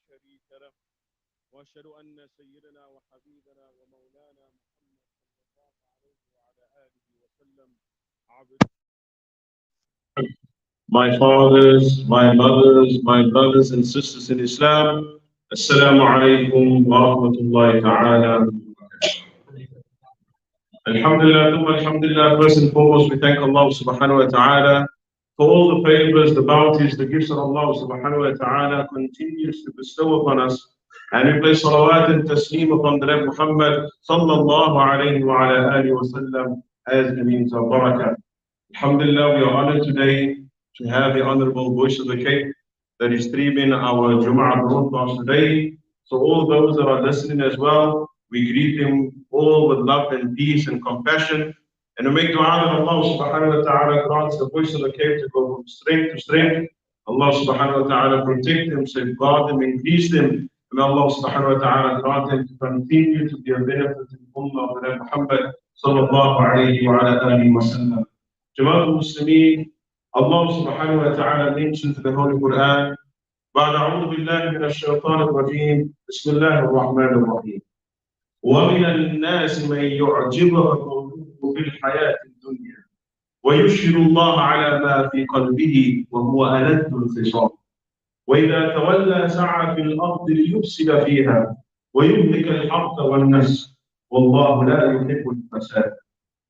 شريك له وأشهد أن سيدنا وحبيبنا ومولانا محمد صلى الله عليه وعلى آله وسلم عبد. My fathers, my mothers, my brothers and sisters in Islam, Assalamu alaikum wa rahmatullahi ta'ala. Alhamdulillah, first and foremost, we thank Allah subhanahu wa ta'ala for all the favors, the bounties, the gifts that Allah subhanahu wa ta'ala continues to bestow upon us. And we place salawat and taslim upon the Prophet Muhammad sallallahu alayhi wa ala alihi wa sallam as the means of barakah. Alhamdulillah, we are honored today to have the Honorable Voice of the Cape that is streaming our Jumu'ah Broadcast today. So all those that are listening as well, we greet them all with love and peace and compassion. And we make dua that Allah subhanahu wa ta'ala grants the Voice of the Cape to go from strength to strength. Allah subhanahu wa ta'ala protect them, safeguard them, increase them. And Allah subhanahu wa ta'ala grant them to continue to be a benefit to the Ummah of the Prophet Muhammad sallallahu alayhi wa ala alihi wa sallam. Jama'atul Muslimin, Allah subhanahu wa ta'ala mentions in the Holy Quran, بعد أعوذ بالله من الشيطان الرجيم بسم الله الرحمن الرحيم ومن الناس من يعجبك قوله في الحياة الدنيا ويشهد الله على ما في قلبه وهو ألد الخصام وإذا تولى سعى في الأرض ليفسد فيها ويهلك الحرث والنسل والله لا يحب الفساد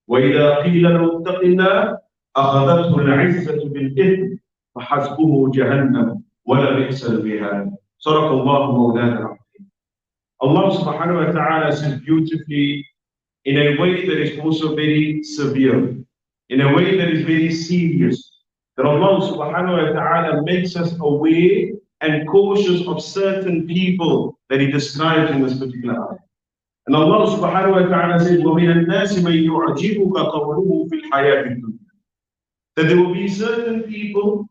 وإذا قيل له اتق الله أخذته العزة بالإثم فحسبه جهنم ولبئس المهاد. صدق الله مولانا العظيم. Allah subhanahu wa ta'ala says beautifully in a way that is also very severe, in a way that is very serious, that Allah subhanahu wa ta'ala makes us aware and cautious of certain people that He describes in this particular ayah. And Allah subhanahu wa ta'ala says, وَمِنَ النَّاسِ مَن يُعْجِبُكَ قَوْلُهُ فِي الْحَيَاةِ الدُّنْيَا. That there will be certain people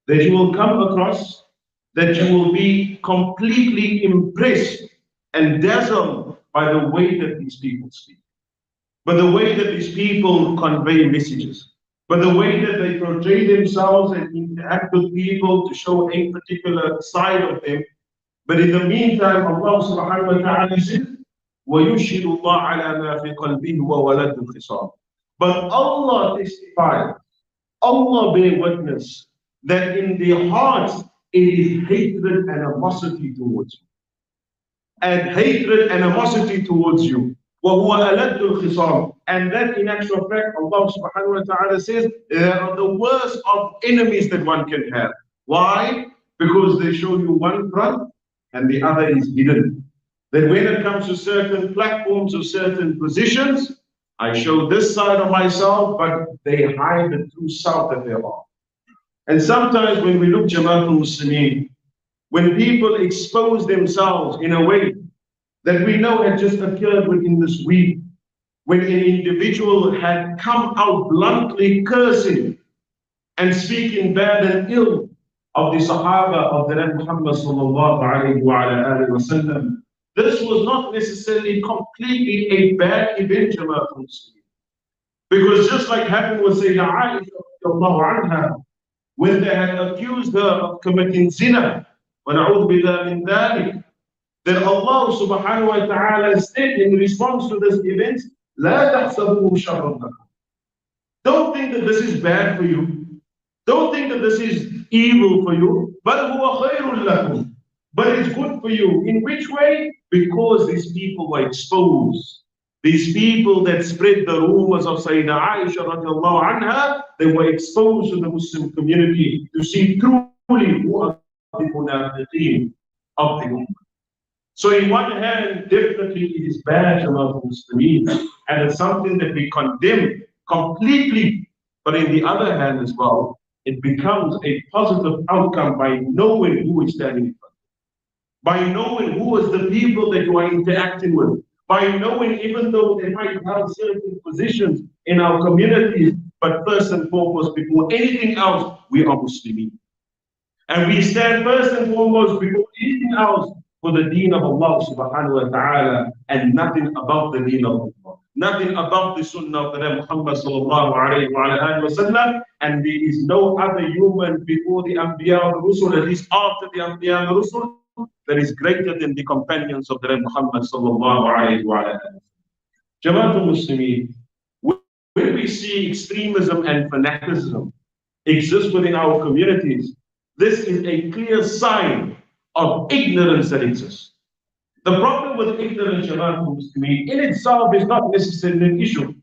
that you will come across, that you will be completely impressed and dazzled by the way that these people speak, by the way that these people convey messages, by the way that they portray themselves and interact with people to show a particular side of them. But in the meantime, Allah subhanahu wa ta'ala says, وَيُشْهِدُ اللَّهَ عَلَى مَا فِي قَلْبِهِ وَوَلَدُ الْخِصَامِ. But Allah testifies, Allah bear witness that in their hearts it is hatred and animosity towards you. And hatred and animosity towards you. وَهُوَ أَلَدُّ الْخِصَامِ. And that in actual fact, Allah subhanahu wa ta'ala says, they are the worst of enemies that one can have. Why? Because they show you one front and the other is hidden. That when it comes to certain platforms or certain positions, I show this side of myself, but they hide the true self that they are. And sometimes when we look Jama'atul Muslimin, when people expose themselves in a way that we know had just occurred within this week, when an individual had come out bluntly cursing and speaking bad and ill of the Sahaba of the Prophet Muhammad sallallahu alayhi wa alihi wa sallam, this was not necessarily completely a bad event, Jama'atul Muslimin. Because just like happened with Sayyidah Aisha, when they had accused her of committing zina, وَنَعُوذُ بِاللَّهِ مِنْ ذَلِكَ, that Allah subhanahu wa ta'ala said in response to this event, لَا تَحْسَبُوهُ شَرًّا لَكُمْ. Don't think that this is bad for you. Don't think that this is evil for you. بَلْ هُوَ خَيْرٌ لَكُمْ. But it's good for you. In which way? Because these people were exposed. These people that spread the rumors of Sayyidah Aisha radiallahu anha, they were exposed to the Muslim community to see truly who are the munafiqeen of the Ummah. So in one hand, definitely it is bad among Muslims, and it's something that we condemn completely. But in the other hand as well, it becomes a positive outcome by knowing who is standing in front of you, by knowing who is the people that you are interacting with, by knowing even though they might have certain positions in our communities, but first and foremost, before anything else, we are Muslims. And we stand first and foremost before anything else for the deen of Allah subhanahu wa ta'ala, and nothing about the deen of Allah. Nothing about the sunnah of the Muhammad sallallahu alayhi wa sallam, and there is no other human before the Anbiya and Rusul, at least after the Anbiya and Rusul, that is greater than the companions of the Prophet Muhammad sallallahu alayhi wa sallam. Jamaatul Muslimin, when we see extremism and fanaticism exist within our communities, this is a clear sign of ignorance that exists. The problem with ignorance, Jamaatul Muslimin, in itself is not necessarily an issue.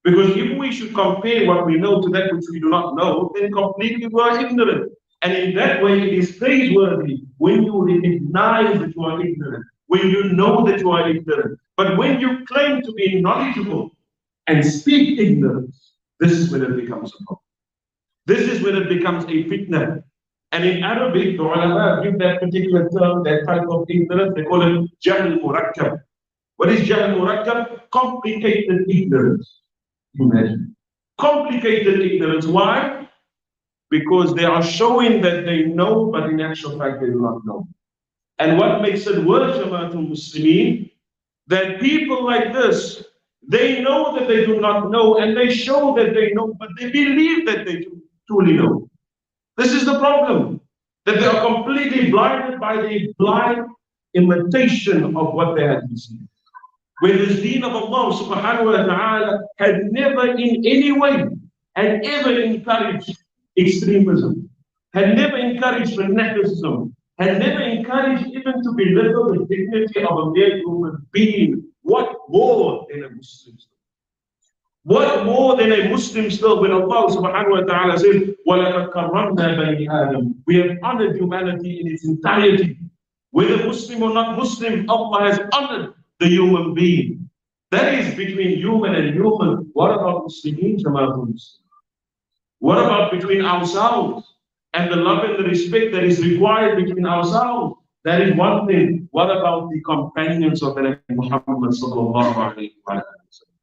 Because if we should compare what we know to that which we do not know, then completely we are ignorant. And in that way, it is praiseworthy when you recognize that you are ignorant, when you know that you are ignorant. But when you claim to be knowledgeable and speak ignorance, this is when it becomes a problem. This is when it becomes a fitna. And in Arabic, the ulama give that particular term, that type of ignorance, they call it jahl murakkab. What is jahl murakkab? Complicated ignorance. Imagine. Complicated ignorance. Why? Because they are showing that they know, but in actual fact they do not know. And what makes it worse, Jamaatul Muslimin, that people like this, they know that they do not know, and they show that they know, but they believe that they truly know. This is the problem, that they are completely blinded by the blind imitation of what they have received. Where the deen of Allah subhanahu wa ta'ala had never in any way and ever encouraged extremism, had never encouraged fanaticism, had never encouraged even to belittle the dignity of a mere human being. What more than a Muslim still? What more than a Muslim still when Allah subhanahu wa ta'ala says, وَلَقَدْ كَرَّمْنَا بَنِي آدَمَ, we have honored humanity in its entirety. Whether Muslim or not Muslim, Allah has honored the human being. That is between human and human. What about Muslimin, Jamaatul Muslimin? What about between ourselves and the love and the respect that is required between ourselves? That is one thing. What about the companions of the Prophet Muhammad sallallahu alayhi wa sallam?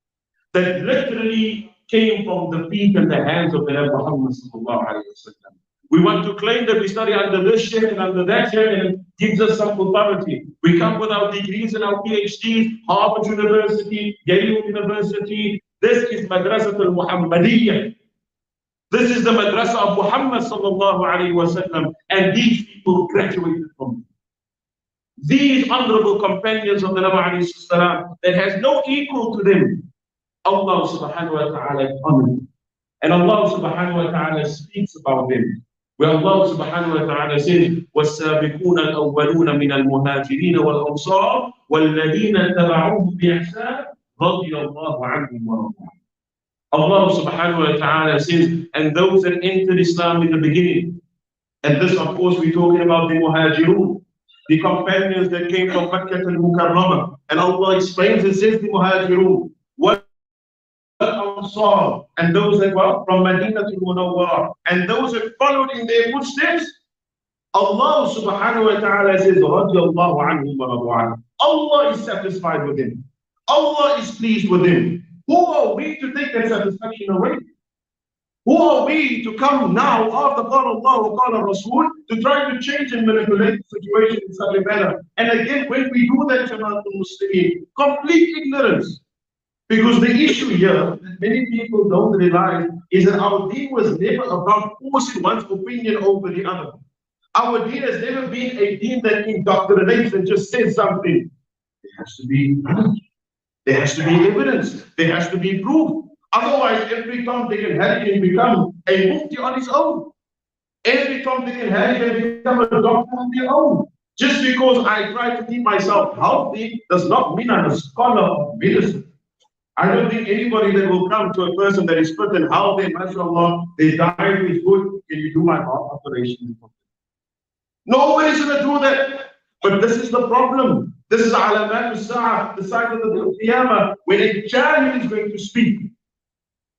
That literally came from the feet and the hands of the Prophet Muhammad sallallahu alayhi wa sallam. We want to claim that we study under this shaykh and under that shaykh, and it gives us some authority. We come with our degrees and our PhDs, Harvard University, Yale University. This is Madrasatul Muhammadiyah. This is the Madrasa of Muhammad sallallahu alayhi wa sallam, and these people graduated from it. These honorable companions of the Nabi alayhi salam that has no equal to them, Allah subhanahu wa ta'ala honored. And Allah subhanahu wa ta'ala speaks about them. Where Allah subhanahu wa ta'ala says, وَالسَّابِقُونَ الْأَوَّلُونَ مِنَ الْمُهَاجِرِينَ وَالْأَنصَارِ وَالَّذِينَ اتَّبَعُوهُم بِإِحْسَانٍ رَضِيَ اللَّهُ عَنْهُمْ وَرَضُوا عَنْهُ. Allah subhanahu wa ta'ala says, and those that entered Islam in the beginning, and this of course we're talking about the Muhajirun, the companions that came from Makkah al-Mukarramah, and Allah explains and says the Muhajirun, what Ansar, and those that were from Madinatul Munawwara, and those that followed in their footsteps, Allah subhanahu wa ta'ala says, رَضِيَ اللَّهُ عَنْهُمْ وَرَضُوا عَنْهُ. Allah is satisfied with them. Allah is pleased with them. Who are we to take that satisfaction away? Who are we to come now after قال Allah وقال Rasul to try to change and manipulate the situation in such a manner? And again, when we do that, Jamaatul Muslimin, complete ignorance. Because the issue here that many people don't realize is that our deen was never about forcing one's opinion over the other. Our deen has never been a deen that indoctrinates and just says something. There has to be knowledge. There has to be evidence. There has to be proof. Otherwise, every Tom, Dick and Harry can become a mufti on his own. Every Tom, Dick and Harry can become a doctor on their own. Just because I try to keep myself healthy does not mean I'm a scholar of medicine. I don't think anybody that will come to a person that is fit and healthy, mashallah, their diet is good, can you do my heart operation? Nobody's going to do that. But this is the problem. This is alamat al-sa'ah, the sign of the qiyamah, when a jahil is going to speak,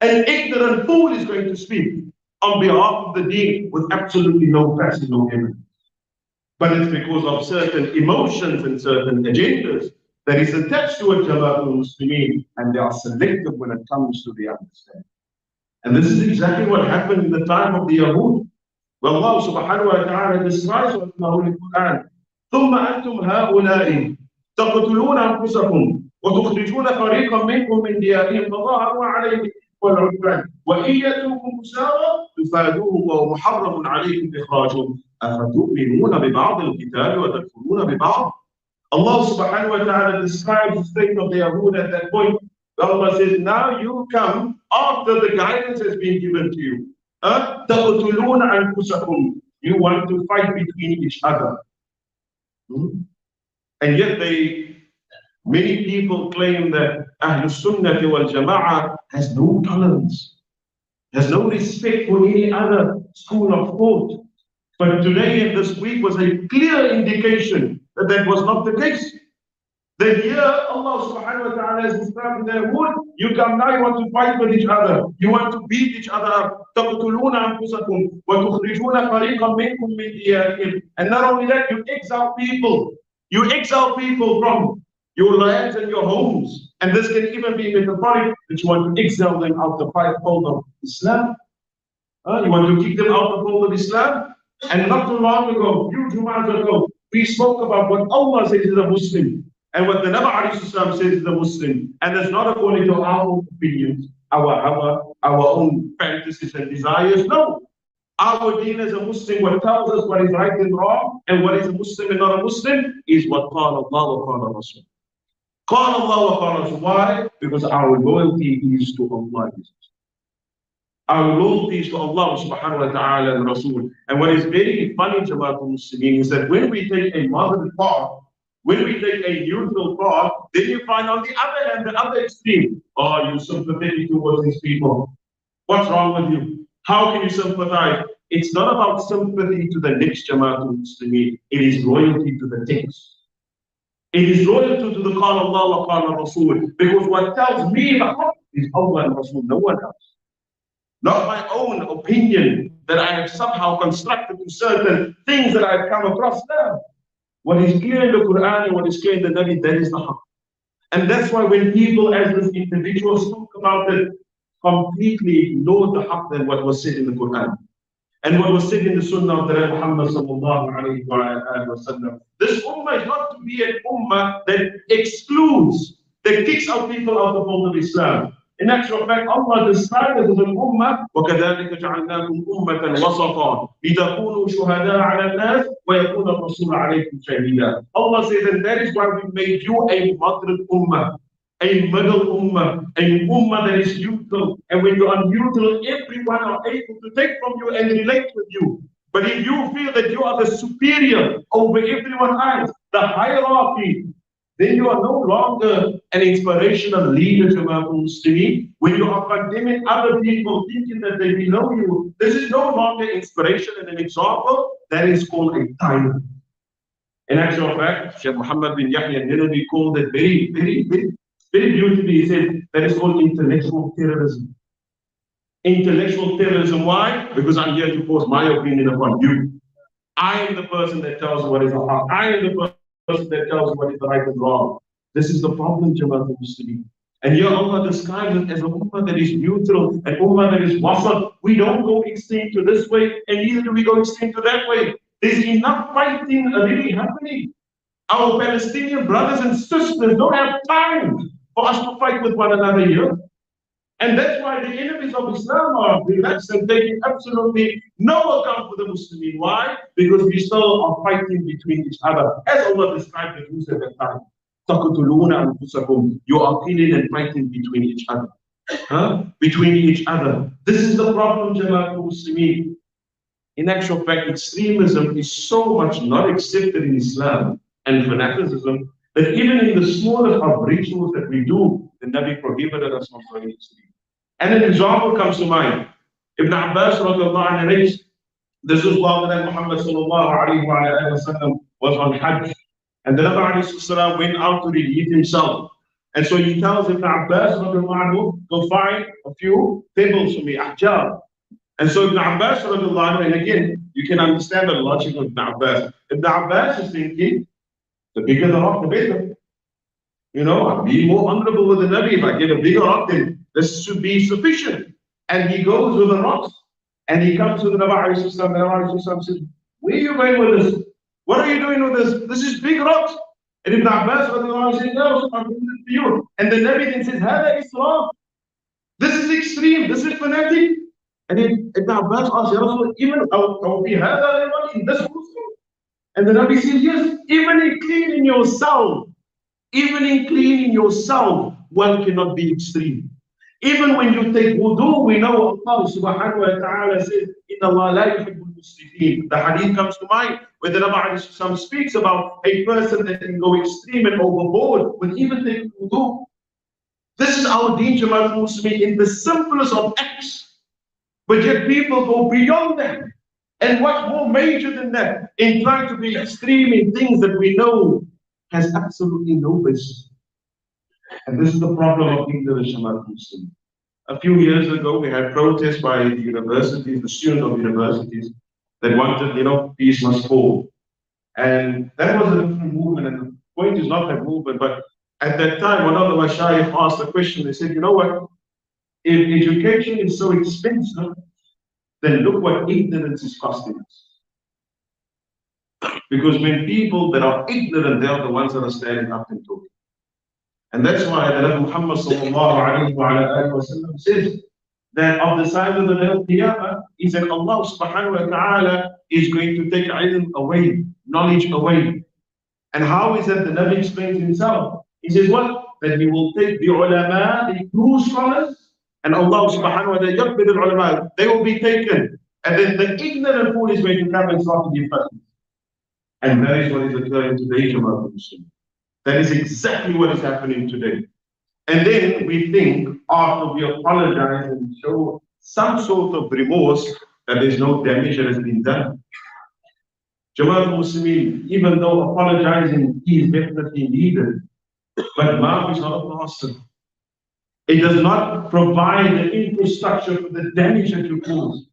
an ignorant fool is going to speak on behalf of the deen with absolutely no facts and no evidence. But it's because of certain emotions and certain agendas that is attached to a Jamaatul Muslimin, and they are selective when it comes to the understanding. And this is exactly what happened in the time of the Yahud. Well, Allah subhanahu wa ta'ala describes in the Holy Quran, ثُمَّ أَنْتُمْ هَؤُلَاءِ تَقْتُلُونَ أَنفُسَكُمْ وَتُخْرِجُونَ فَرِيقًا مِنْكُمْ مِنْ دِيَارِهِمْ فَظَاهَرُوا عَلَيْهِمْ وَالْعُدْوَانَ وَإِنْ يَأْتُوكُمْ أُسَارَىٰ تُفَادُوهُمْ وَمُحَرَّمٌ عَلَيْكُمْ إِخْرَاجُهُمْ أفتؤمنون ببعض الكتاب وتكفرون ببعض. Allah subhanahu wa ta'ala describes the state of the Yahud at that point. Allah says, now you come after the guidance has been given to you. تَقْتُلُونَ أَنفُسَكُمْ. You want to fight between each other. And yet many people claim that Ahlul Sunnah wal Jama'ah has no tolerance, has no respect for any other school of thought. But today and this week was a clear indication that that was not the case. That here Allah subhanahu wa ta'ala has described in their word, you come now, you want to fight with each other, you want to beat each other up. تَقْتُلُونَ أَنفُسَكُمْ وَتُخْرِجُونَ فَرِيقًا مِنْكُمْ مِنْ دِيَارِهِمْ. And not only that, you exile people. You exile people from your lands and your homes. And this can even be metaphoric, that you want to exile them out the fold of Islam. You want to kick them out the fold of Islam. And not too long ago, few Jumu'ahs ago, we spoke about what Allah says is a Muslim and what the Nabi says is a Muslim. And that's not according to our own opinions, our own fantasies and desires. No. Our deen as a Muslim, what tells us what is right and wrong, and what is a Muslim and not a Muslim, is what قال Allah wa قال Rasul. قال Allah wa قال Rasul. Why? Because our loyalty is to Allah. Our loyalty is to Allah subhanahu wa ta'ala and Rasul. And what is very funny, Jamaatul Muslimin, is that when we take a moderate path, when we take a neutral path, then you find on the other hand, the other extreme. Oh, you're sympathetic towards these people. What's wrong with you? How can you sympathize? It's not about sympathy to the next Jamaatul Muslimin. It is loyalty to the text. It is loyalty to the Qala Allah wa Qala Rasul. Because what tells me the haqq is Allah and Rasul, no one else. Not my own opinion that I have somehow constructed to certain things that I've come across now. What is clear in the Quran and what is clear in the Nabi, that is the haqq. And that's why when people as this individual spoke about it, completely ignored the haqq than what was said in the Quran. And what was said in the Sunnah of the Prophet Muhammad sallallahu alayhi wa sallam. This ummah is not to be an ummah that excludes, that kicks out people out of the fold of Islam. In actual fact, Allah described it as an ummah, وَكَذَلِكَ جَعَلْنَاكُمْ أُمَّةً وَسَطًا لِتَكُونُوا شُهَدَاءَ عَلَى النَّاسِ وَيَكُونَ الرَّسُولُ عَلَيْكُمْ شَهِيدًا. Allah says, and that is why we made you a moderate ummah, a middle ummah, a ummah that is neutral. And when you are neutral, everyone are able to take from you and relate with you. But if you feel that you are the superior over everyone else, the hierarchy, then you are no longer an inspirational leader to Muslimin. When you are condemning other people, thinking that they below you, this is no longer inspiration and an example. That is called a tyrant. In actual fact, Sheikh Muhammad bin Yahya Nilabi called it very, very, very, very beautifully. He said that is called intellectual terrorism. Intellectual terrorism. Why? Because I'm here to force my opinion upon you. I am the person that tells you what is wrong. I am the person that tells you what is right and wrong. This is the problem, Jamaatul Muslimin. And here Allah describes it as a ummah that is neutral, an ummah that is wasat. We don't go extreme to this way, and neither do we go extreme to that way. There's enough fighting really happening. Our Palestinian brothers and sisters don't have time for us to fight with one another here. And that's why the enemies of Islam are relaxed and taking absolutely no account for the Muslimin. Why? Because we still are fighting between each other. As Allah described the Jews at that time. You are killing and fighting between each other. Between each other. This is the problem, Jamaatul Muslimin. In actual fact, extremism is so much not accepted in Islam and fanaticism that even in the smallest of rituals that we do, the Nabi prohibited us from going extreme. And an example comes to mind. Ibn Abbas narrates, this is while Muhammad sallallahu alayhi wa sallam was on Hajj. And the Nabi went out to relieve himself. And so he tells Ibn Abbas go find a few pebbles for me, ahjar. And so Ibn Abbas, and again, you can understand the logic of Ibn Abbas. Ibn Abbas is thinking, the bigger the rock, the better. You know, I'll be more honorable with the Nabi. If I get a bigger rock, then this should be sufficient. And he goes with the rocks, and he comes to the Nabi, and the Nabi says, where are you going with this? What are you doing with this? This is big rocks. And Ibn Abbas says, no, I'm doing this for you. And the Nabi then says, Hada Islam. This is extreme, this is fanatic. And Ibn Abbas asked, Ya Rasul, even we have anyone in this Muslim? And the Nabi says, yes, even in cleaning yourself, one cannot be extreme. Even when you take wudu, we know Allah subhanahu wa ta'ala says, Inna Allah la yuhibbul musrifin. The hadith comes to mind where the Nabi speaks about a person that can go extreme and overboard with even taking wudu. This is our deen, Jama'at Muslimin, in the simplest of acts. But yet people go beyond that. And what's more major than that? In trying to be extreme in things that we know has absolutely no basis. And this is the problem of ignorance, Jama'at Muslimin. A few years ago, we had protests by the universities, the students of universities, that wanted, peace must fall. And that was a different movement. And the point is not that movement, but at that time, one of the mashayikh asked a question. They said, you know what? If education is so expensive, then look what ignorance is costing us. Because when people that are ignorant, they are the ones that are standing up and talking. And that's why the Nabi Muhammad sallallahu alayhi wa sallam says that on the side of the day of Qiyamah, he said Allah subhanahu wa ta'ala is going to take ilm away, knowledge away. And how is that? The Nabi explains himself. He says what? That he will take the ulama, the true scholars, and Allah subhanahu wa ta'ala, they will be taken. And then the ignorant fool is going to come and start to give fatwas. And that is what is occurring today, Jama'at Muslim. That is exactly what is happening today. And then we think, after we apologize and show some sort of remorse, that there's no damage that has been done. Jama'at Muslimin, even though apologizing is definitely needed, but Maaf is not a plaster. It does not provide the infrastructure for the damage that you cause.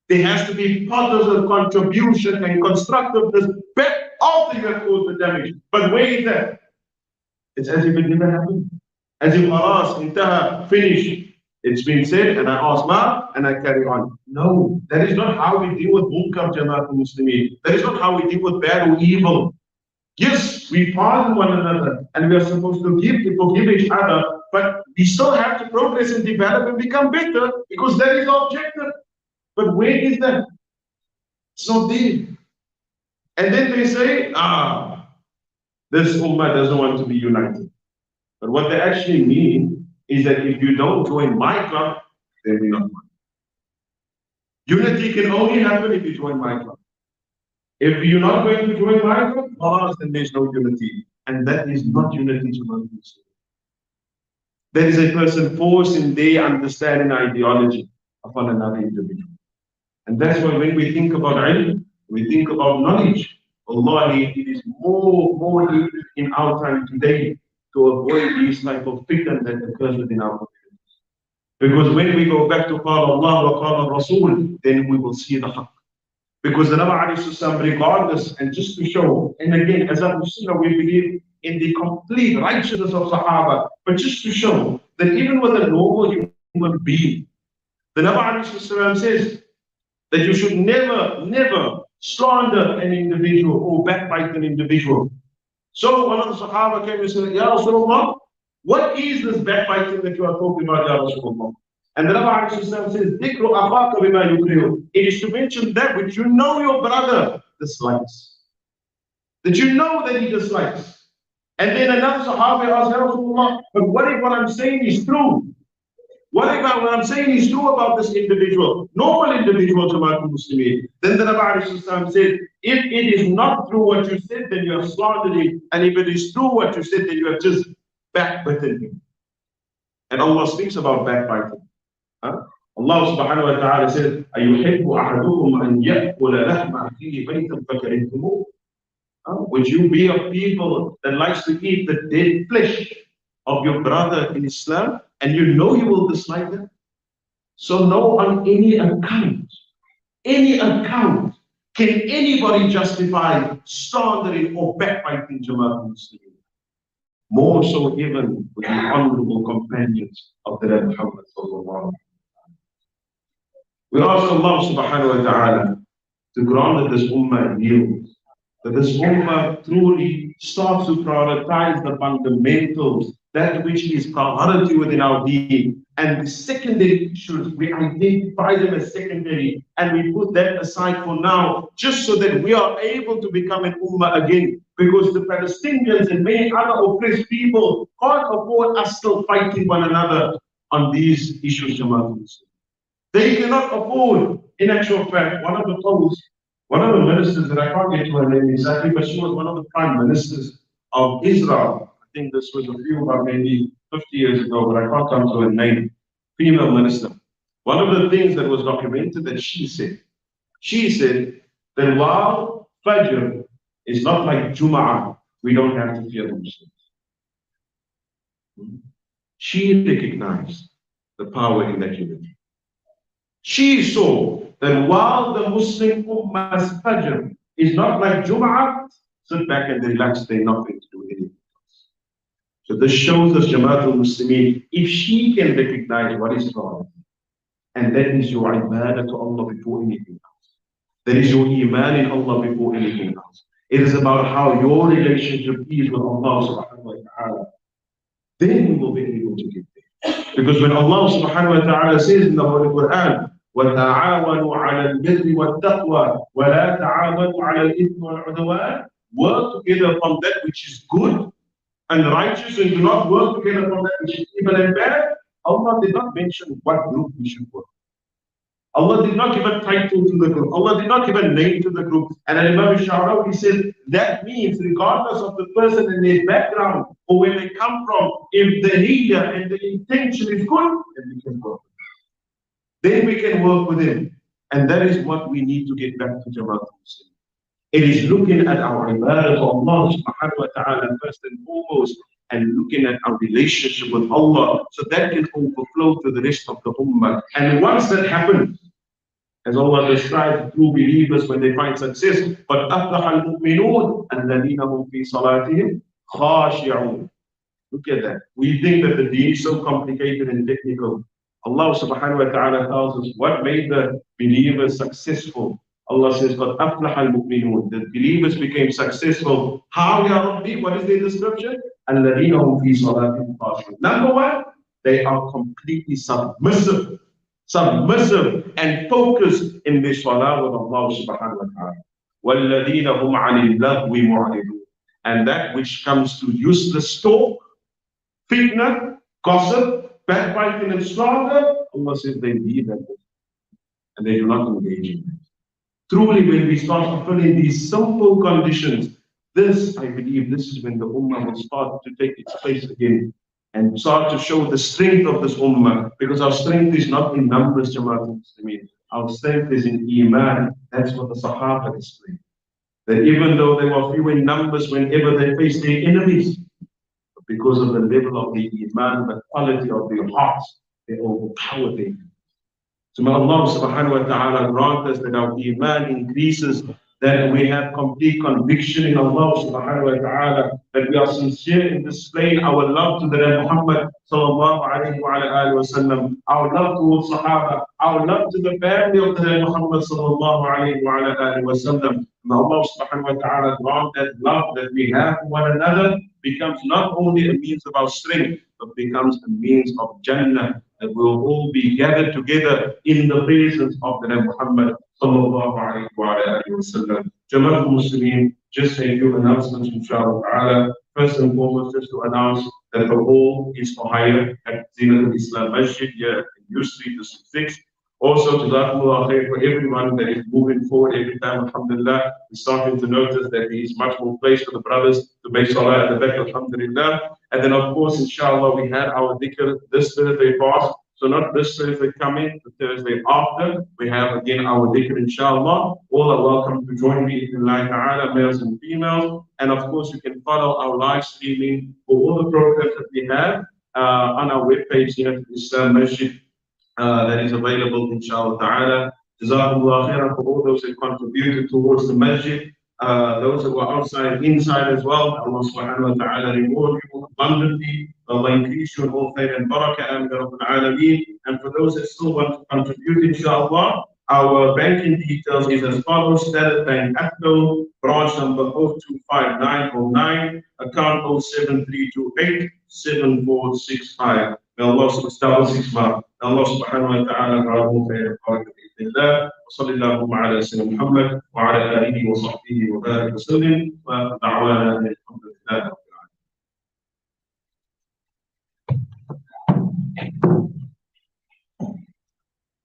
There has to be positive contribution and constructiveness after you have caused the damage. But where is that? It's as if it never happened. As if Aras, intaha, finished. It's been said, and I ask Ma, and I carry on. No, that is not how we deal with munkar, Jama'at Muslimin. That is not how we deal with bad or evil. Yes, we pardon one another, and we are supposed to forgive each other, but we still have to progress and develop and become better, because that is the objective. But where is that? It's not there. And then they say, this Ummah doesn't want to be united. But what they actually mean is that if you don't join my club, then we're not one. Unity can only happen if you join my club. If you're not going to join my club, then there's no unity. And that is not unity to my Muslim. That is a person forcing their understanding ideology upon another individual. And that's why when we think about ilm, we think about knowledge. Wallahi, it is more needed in our time today to avoid these type of fitna that occurs within our communities. Because when we go back to Qala Allah wa Qala Rasul, then we will see the haqq. Because the Nabi ﷺ, regardless, and just to show, and again, as a Muslim, we believe in the complete righteousness of Sahaba, but just to show that even with a normal human being, the Nabi ﷺ says that you should never slander an individual or backbite an individual. So one of the Sahaba came and said, Ya Rasulullah, what is this backbiting that you are talking about, Ya Rasulullah? And the Nabi says, Dhikru akhaka bima yukrihu. It is to mention that which you know your brother dislikes. That you know that he dislikes. And then another Sahaba asked, Ya Rasulullah, but what if what I'm saying is true? What if what I'm saying is true about this individual, normal individual, Jama'at Muslimin? Then the Nabi said, if it is not true what you said, then you have slandered him. And if it is true what you said, then you have just backbited him. And Allah speaks about backbiting. Allah subhanahu wa ta'ala says, أَيُحِبُّ أَحَدُكُمْ أَنْ يَأْكُلَ لَحْمَ أَخِيهِ مَيْتًا فَكَرِهْتُمُوهُ? Would you be of people that likes to eat the dead flesh of your brother in Islam, and you know you will dislike that? So no, on any account, can anybody justify slandering or backbiting Jama'at Muslimin? More so even with the honorable companions of the Prophet Muhammad sallallahu alaihi wasallam. We ask Allah subhanahu wa ta'ala to grant that this ummah yields, that this ummah truly starts to prioritize the fundamentals that which is priority within our deen. And the secondary issues, we identify them as secondary and we put that aside for now, just so that we are able to become an ummah again. Because the Palestinians and many other oppressed people can't afford us still fighting one another on these issues, Jamaat. They cannot afford. In actual fact, one of the ministers, that I can't get to her name exactly, but she was one of the prime ministers of Israel. I think this was a few, about maybe 50 years ago, but I can't come to her name. Female minister. One of the things that was documented that she said that while Fajr is not like Jumu'ah, we don't have to fear the Muslims. She recognized the power in that unity. She saw that while the Muslim Ummah's Fajr is not like Jumu'ah, sit back and relax, they're not going to do anything else. So this shows us, Jamaatul Muslimin, if she can recognize what is wrong, and that is your ibadah to Allah before anything else. That is your iman in Allah before anything else. It is about how your relationship is with Allah subhanahu wa ta'ala. Then we will be able to get there. Because when Allah subhanahu wa ta'ala says in the Holy Quran, وَتَعَاوَنُوا عَلَى الْبِرِّ وَالتَّقْوَى وَلَا تَعَاوَنُوا عَلَى الْإِثْمِ وَالْعُدْوَانِ, work together from that which is good and righteous, and do not work together from that which is evil and bad. Allah did not mention what group we should work. Allah did not give a title to the group. Allah did not give a name to the group. And Imam Sha'rawi said that means regardless of the person and their background or where they come from, if the niyyah and the intention is good, then we can work. Then we can work with him. And that is what we need to get back to Jamaatul Muslimin. It is looking at our ibadah to Allah subhanahu wa ta'ala first and foremost, and looking at our relationship with Allah, so that can overflow to the rest of the ummah. And once that happens, as Allah describes true believers when they find success, but أَفْلَحَ الْمُؤْمِنُونَ الَّذِينَ هُمْ فِي صَلَاتِهِمْ خَاشِعُونَ. Look at that. We think that the deen is so complicated and technical. Allah subhanahu wa ta'ala tells us what made the believers successful. Allah says, but أَفْلَحَ الْمُؤْمِنُونَ. The believers became successful. How, Ya Rabbi? What is their description? الَّذِينَ هُمْ فِي صَلَاتِهِمْ خَاشِعُونَ. Number one, they are completely submissive and focused in their salah with Allah subhanahu wa ta'ala. وَالَّذِينَ هُمْ عَنِ اللَّغْوِ مُعْرِضُونَ. And that which comes to useless talk, fitna, gossip, backbiting and slander, Allah says they leave that and they do not engage in it. Truly, when we start fulfilling these simple conditions, I believe this is when the ummah will start to take its place again and start to show the strength of this ummah, because our strength is not in numbers, Jamaatul Muslimin. Our strength is in iman. That's what the Sahaba displayed. That even though they were few in numbers whenever they faced their enemies, but because of the level of the iman, the quality of their hearts, they overpowered their enemies. So may Allah subhanahu wa ta'ala grant us that our iman increases, that we have complete conviction in Allah subhanahu wa ta'ala, that we are sincere in displaying our love to the Nabi Muhammad sallallahu alayhi wa sallam, our love towards Sahaba, our love to the family of the Nabi Muhammad sallallahu alayhi wa sallam. May Allah subhanahu wa ta'ala grant that love that we have for one another becomes not only a means of our strength, but becomes a means of Jannah, that we'll all be gathered together in the presence of the Nabi Muhammad sallallahu alayhi wa sallam. Jamaatul Muslimin, just a few announcements inshallah ta'ala. First and foremost, just to announce that the hall is for hire at Zeenatul Islam Masjied here in U Street, District 6. Also, Jazakumullah khair for everyone that is moving forward every time, alhamdulillah. We're starting to notice that there is much more place for the brothers to make salah at the back, alhamdulillah. And then, of course, inshallah, we had our dhikr this Thursday fast. So not this Thursday coming, the Thursday after, we have again our dhikr, inshallah. All are welcome to join me in Allah ta'ala, males and females. And of course, you can follow our live streaming for all the programs that we have on our webpage, Zeenatul Islam Masjied. That is available, inshallah ta'ala. Jazakumullah khairan for all those that contributed towards the masjid, those that were outside and inside as well. Allah subhanahu wa ta'ala reward you abundantly. Allah increase you in all khair and barakah, amin ya rabbal alameen. And for those that still want to contribute, inshallah, Our banking details is as follows: Standard Bank Atco, branch number 0259909, account 073287465. May Allah subhanahu wa ta'ala grant all khayr and barakah bi'idhnillah. وصلى اللهم على سيدنا محمد وعلى آله وصحبه وبارك وسلم ودعوانا الحمد